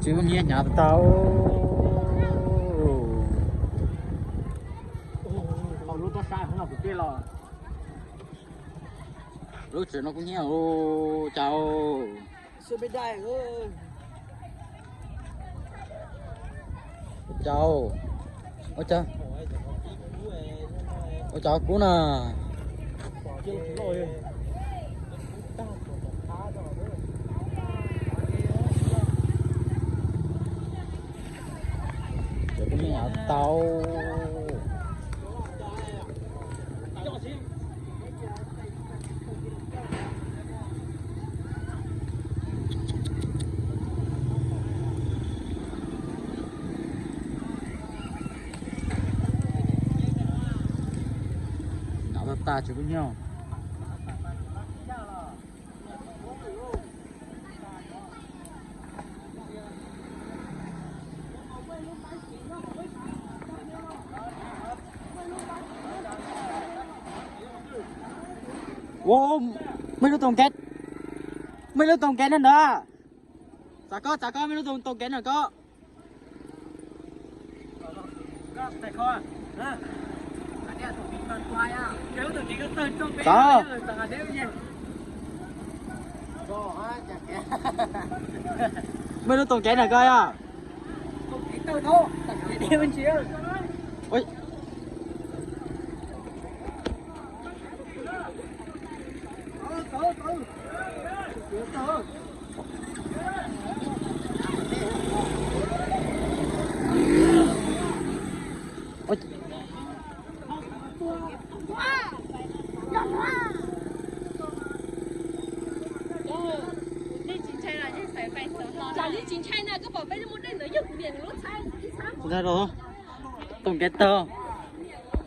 chứ nhé nhà tao lúc đó sai không là của kia là lúc chuyện nó cũng nhiều chào sư bên đây ơi chào ôi cha ôi chào cú nè cũng như nhà tao nào ta chỉ với nhau wow mấy đứa tông kết nữa đó sao có mấy đứa tông kết nữa có tại kho à anh em tụi mình toàn quay à kéo tụi mình có tên trong cái sao tầng đéo gì rồi ha chặt kẻ mấy đứa tông kết này coi à không cái tao đâu tầng đéo bên chia ôi ôi找你进菜那个宝贝，你没得那有点路菜，一餐。 ra rồi tông kết tơ